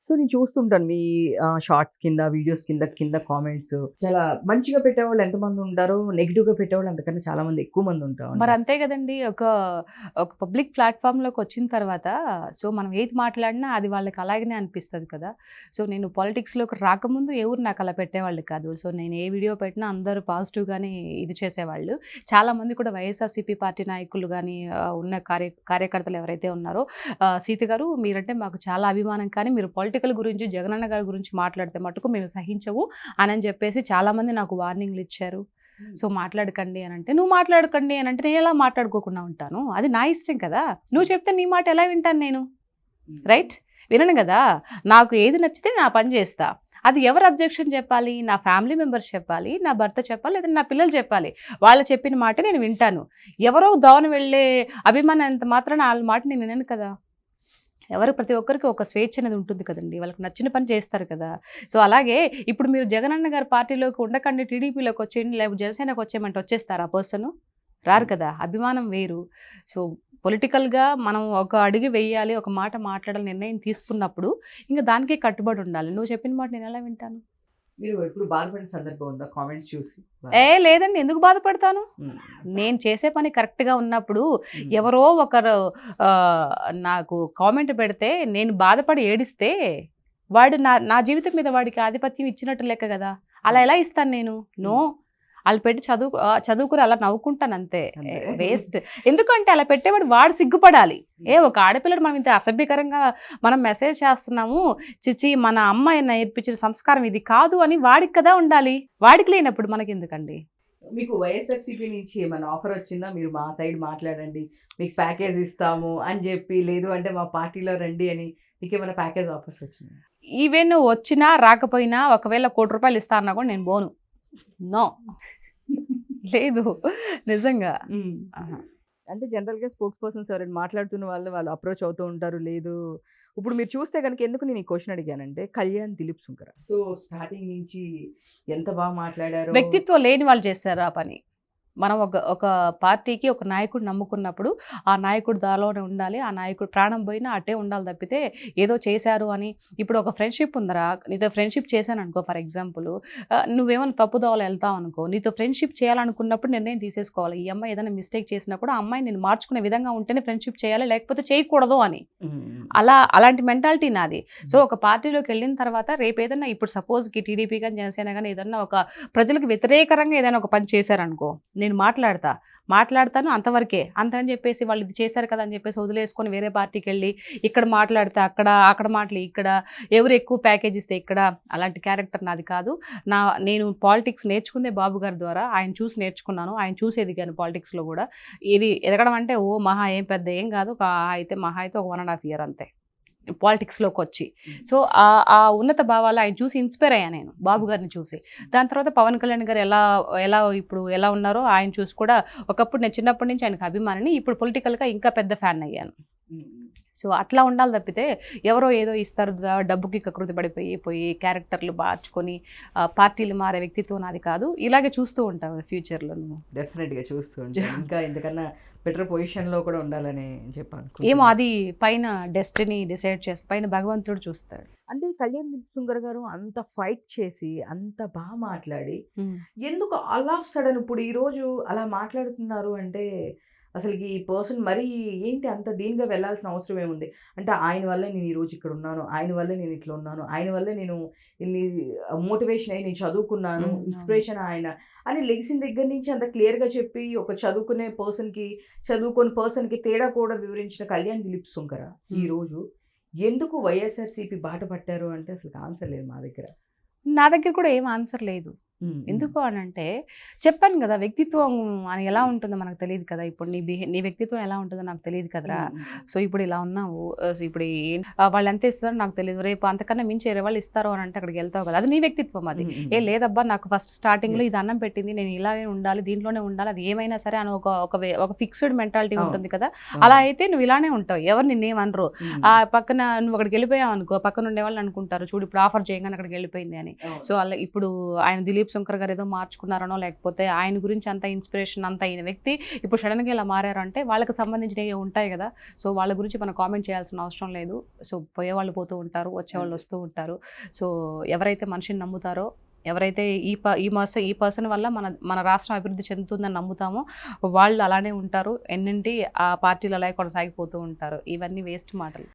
So నేను చూస్తుంటాను మీ shorts కింద, వీడియోస్ కింద కామెంట్స్ చాలా మంచిగా పెట్టేవాళ్ళు ఎంతమంది ఉంటారో, నెగెటివ్‌గా పెట్టేవాళ్ళు అంతకన్నా చాలా మంది ఎక్కువ మంది ఉంటా మరి ఉంటారు. అంతే కదండీ. ఒక పబ్లిక్ ప్లాట్‌ఫామ్‌లోకి వచ్చిన తర్వాత సో, మనం ఏది మాట్లాడినా అది వాళ్ళకి అలాగనే అనిపిస్తది కదా! సో, నేను పాలిటిక్స్‌లోకి రాకముందు ఎవరు నాకు అలా పెట్టేవాళ్ళు కాదు. సో, నేను ఏ వీడియో పెట్టినా అందరూ పాజిటివ్‌గానే ఇది చేసేవాళ్ళు. చాలామంది కూడా వైఎస్ఆర్‌సీపీ పార్టీ నాయకులు గానీ ఉన్న కార్యకర్తలు ఎవరైతే ఉన్నారో సీత గారు మీరంటే మాకు చాలా అభిమానం, కానీ మీరు పొలిటికల్ గురించి జగనన్న గారి గురించి మాట్లాడితే మటుకు మేము సహించవు అని చెప్పేసి చాలామంది నాకు వార్నింగ్లు ఇచ్చారు. సో మాట్లాడకండి అని అంటే, నువ్వు మాట్లాడకండి అని అంటే నేను ఎలా మాట్లాడుకోకుండా ఉంటాను? అది నా ఇష్టం కదా! నువ్వు చెప్తే నీ మాట ఎలా వింటాను నేను? రైట్? వినను కదా! నాకు ఏది నచ్చితే నా పని చేస్తా. అది ఎవరు అబ్జెక్షన్ చెప్పాలి? నా ఫ్యామిలీ మెంబర్స్ చెప్పాలి, నా భర్త చెప్పాలి, లేదా నా పిల్లలు చెప్పాలి. వాళ్ళు చెప్పిన మాట నేను వింటాను. ఎవరో దోవన వెళ్ళే అభిమానం అంత మాత్రాన వాళ్ళ మాట నేను వినను కదా! ప్రతి ఒక్కరికి ఒక స్వేచ్ఛ అనేది ఉంటుంది కదండి. వాళ్ళకి నచ్చిన పని చేస్తారు కదా! సో, అలాగే ఇప్పుడు మీరు జగనన్న గారి పార్టీలోకి ఉండకండి, టీడీపీలోకి వచ్చేయండి, లేకపోతే జనసేనకి వచ్చేయమంటే వచ్చేస్తారా ఆ పర్సను? రారు కదా! అభిమానం వేరు. సో, పొలిటికల్‌గా మనం ఒక అడుగు వేయాలి, ఒక మాట మాట్లాడాలి నిర్ణయం తీసుకున్నప్పుడు ఇంక దానికే కట్టుబడి ఉండాలి. నువ్వు చెప్పిన మాట నేను ఎలా వింటాను? మీరు ఎప్పుడు బాధపడిన సందర్భం ఉందా కామెంట్స్ చూసి? లేదండి. ఎందుకు బాధపడతాను? హ్మ్. నేను చేసే పని కరెక్ట్‌గా ఉన్నప్పుడు హ్మ్. ఎవరో ఒకరు నాకు కామెంట్ పెడితే నేను బాధపడి ఏడిస్తే వాడు నా జీవితం మీద వాడికి ఆధిపత్యం ఇచ్చినట్టు లెక్క కదా! అలా ఎలా ఇస్తాను నేను? నో. ఆళ్ళు పెట్టి చదువుకుని అలా నవ్వుకుంటాను అంతే. అంతే. వేస్ట్. ఎందుకంటే అలా పెట్టేవాడు వాడు సిగ్గుపడాలి. ఒక ఆడపిల్లడు మనం ఇంత అసభ్యకరంగా మనం మెసేజ్ చేస్తున్నాము. చిచి మన అమ్మ నేర్పించిన సంస్కారం ఇది కాదు అని వాడికి కదా ఉండాలి. వాడికి లేనప్పుడు మనకెందుకండి? మీకు వైఎస్ఆర్‌సీపీ నుంచి ఏమైనా ఆఫర్ వచ్చిందా? మీరు మా సైడ్ మాట్లాడండి, మీకు ప్యాకేజ్ ఇస్తాము అని చెప్పి, లేదు అంటే మా పార్టీలో రండి అని మీకేమైనా ప్యాకేజ్ ఆఫర్స్ వచ్చినాయా? ఈవెన్ వచ్చినా రాకపోయినా ఒకవేళ ₹1,00,00,000 ఇస్తా అన్నా కూడా నేను పోను. నో. లేదు. నిజంగా. హ్మ్. ఆహా! అంటే జనరల్‌గా స్పోక్స్ పర్సన్స్ ఎవరైనా మాట్లాడుతున్న వాళ్ళు అప్రోచ్ అవుతూ ఉంటారు. లేదు ఇప్పుడు మీరు చూస్తే గనుక ఎందుకు నేను ఈ క్వెషన్ అడిగానంటే, కళ్యాణ్ దిలీప్ సుంకర. సో స్టార్టింగ్ నుంచి ఎంత బాగా మాట్లాడారో. వ్యక్తిత్వం లేని వాళ్ళు చేశారు ఆ పని. మనం ఒక పార్టీకి ఒక నాయకుడు నమ్ముకున్నప్పుడు ఆ నాయకుడు దారిలోనే ఉండాలి. ఆ నాయకుడు ప్రాణం పోయినా అట్టే ఉండాలి తప్పితే ఏదో చేశారు అని. ఇప్పుడు ఒక ఫ్రెండ్‌షిప్ ఉందిరా, నీతో ఫ్రెండ్‌షిప్ చేశాననుకో ఫర్ ఎగ్జాంపుల్, నువ్వేమైనా తప్పుదోవలో వెళ్తావనుకో, నీతో ఫ్రెండ్‌షిప్ చేయాలనుకున్నప్పుడు నిర్ణయం తీసేసుకోవాలి. ఈ అమ్మాయి ఏదైనా మిస్టేక్ చేసినా కూడా ఆ అమ్మాయి నేను మార్చుకునే విధంగా ఉంటేనే ఫ్రెండ్‌షిప్ చేయాలి, లేకపోతే చేయకూడదు అని. అలాంటి మెంటాలిటీ నాది. సో ఒక పార్టీలోకి వెళ్ళిన తర్వాత రేపు ఏదన్నా ఇప్పుడు సపోజ్‌కి టీడీపీ గాని, జనసేన గాని ఏదన్నా ఒక ప్రజలకు వ్యతిరేకరంగా ఏదైనా ఒక పని చేశారనుకో, నేను మాట్లాడతాను అంతవరకే. అంతని చెప్పేసి వాళ్ళు ఇది చేశారు కదా అని చెప్పేసి వదిలేసుకొని వేరే పార్టీకి వెళ్ళి ఇక్కడ మాట్లాడితే అక్కడ మాటలు ఇక్కడ, ఎవరు ఎక్కువ ప్యాకేజ్ ఇస్తే ఇక్కడ, అలాంటి క్యారెక్టర్ నాది కాదు. నేను పాలిటిక్స్ నేర్చుకుందే బాబు గారి ద్వారా. ఆయన చూసి నేర్చుకున్నాను, ఆయన చూసి ఎదిగాను పాలిటిక్స్‌లో కూడా. ఇది ఎదగడం అంటే పెద్ద ఏం కాదు. మహా అయితే ఒక 1½ ఇయర్ అంతే పాలిటిక్స్‌లోకి వచ్చి. సో ఆ ఉన్నత భావాలు ఆయన చూసి ఇన్స్పైర్ అయ్యా నేను, బాబు గారిని చూసి. దాని తర్వాత పవన్ కళ్యాణ్ గారు ఇప్పుడు ఎలా ఉన్నారో ఆయన చూసి కూడా, ఒకప్పుడు నేను చిన్నప్పటి నుంచి ఆయనకు అభిమానిని, ఇప్పుడు పొలిటికల్‌గా ఇంకా పెద్ద ఫ్యాన్ అయ్యాను. సో అట్లా ఉండాలి తప్పితే ఎవరో ఏదో ఇస్తారు డబ్బుకి కకృతి పడిపోయి క్యారెక్టర్లు మార్చుకొని పార్టీలు మారే వ్యక్తిత్వం నాది కాదు. ఇలాగే చూస్తూ ఉంటావు ఫ్యూచర్లో నువ్వు. డెఫినెట్‌గా చూస్తూ ఉంటాను. ఇంకా ఇంతకన్నా బెటర్ పొజిషన్‌లో కూడా ఉండాలని చెప్పాను. ఏమో అది పైన డెస్టినీ డిసైడ్ చేస్తే, పైన భగవంతుడు చూస్తాడు. అంటే కళ్యాణ్ సుంకర్ గారు అంత ఫైట్ చేసి, అంత బాగా మాట్లాడి, ఎందుకు ఆల్ ఆఫ్ సడన్ ఇప్పుడు ఈరోజు అలా మాట్లాడుతున్నారు అంటే, అసలుకి ఈ పర్సన్ మరీ ఏంటి అంత దీనిగా వెళ్ళాల్సిన అవసరం ఏముంది? అంటే ఆయన వల్లే నేను ఈరోజు ఇక్కడ ఉన్నాను, ఆయన వల్లే నేను ఇట్లా ఉన్నాను, ఆయన వల్లే నేను ఇన్ని మోటివేషన్ అయ్యి నేను చదువుకున్నాను, ఇన్స్పిరేషన్ ఆయన అని లెగిసిన దగ్గర నుంచి అంత క్లియర్‌గా చెప్పి, ఒక చదువుకోని పర్సన్‌కి తేడా కూడా వివరించిన కళ్యాణ్ దిలీప్ సుంకర ఈరోజు ఎందుకు వైఎస్ఆర్‌సీపీ బాట పట్టారు అంటే అసలు ఆన్సర్ లేదు మా దగ్గర. నా దగ్గర కూడా ఏం ఆన్సర్ లేదు. ఎందుకు అనంటే చెప్పాను కదా, వ్యక్తిత్వం అని ఎలా ఉంటుందో మనకు తెలియదు కదా. ఇప్పుడు నీ వ్యక్తిత్వం ఎలా ఉంటుందో నాకు తెలియదు కదరా. సో ఇప్పుడు ఇలా ఉన్నావు, సో ఇప్పుడు వాళ్ళు ఎంత ఇస్తారో నాకు తెలియదు, రేపు అంతకన్నా మించి వేరే వాళ్ళు ఇస్తారో అని అంటే అక్కడికి వెళ్తావు కదా, అది నీ వ్యక్తిత్వం. అది లేదబ్బా నాకు ఫస్ట్ స్టార్టింగ్లో ఇది అన్నం పెట్టింది, నేను ఇలానే ఉండాలి, దీంట్లోనే ఉండాలి, అది ఏమైనా సరే అని ఒక ఫిక్స్డ్ మెంటాలిటీ ఉంటుంది కదా. అలా అయితే నువ్వు ఇలానే ఉంటావు, ఎవరు నిన్నేమనరు. ఆ పక్కన నువ్వు అక్కడికి వెళ్ళిపోయావు అనుకో, పక్కన ఉండే వాళ్ళు అనుకుంటారు చూడు ఇప్పుడు ఆఫర్ చేయగానే అక్కడికి వెళ్ళిపోయింది అని. సో అలా ఇప్పుడు ఆయన దిలీప్ సందీప్ శంకర్ గారు ఏదో మార్చుకున్నారనో, లేకపోతే ఆయన గురించి అంత ఇన్స్పిరేషన్ అంత అయిన వ్యక్తి ఇప్పుడు సడన్గా ఇలా మారారు అంటే వాళ్ళకి సంబంధించినవి ఉంటాయి కదా. సో వాళ్ళ గురించి మనం కామెంట్ చేయాల్సిన అవసరం లేదు. సో పోయేవాళ్ళు పోతూ ఉంటారు, వచ్చేవాళ్ళు వస్తూ ఉంటారు. సో ఎవరైతే మనిషిని నమ్ముతారో, ఎవరైతే ఈ పర్సన్ వల్ల మన రాష్ట్రం అభివృద్ధి చెందుతుందని నమ్ముతామో వాళ్ళు అలానే ఉంటారు. ఎన్నింటి ఆ పార్టీలు అలాగే కొనసాగిపోతూ ఉంటారు. ఇవన్నీ వేస్ట్ మాటలు.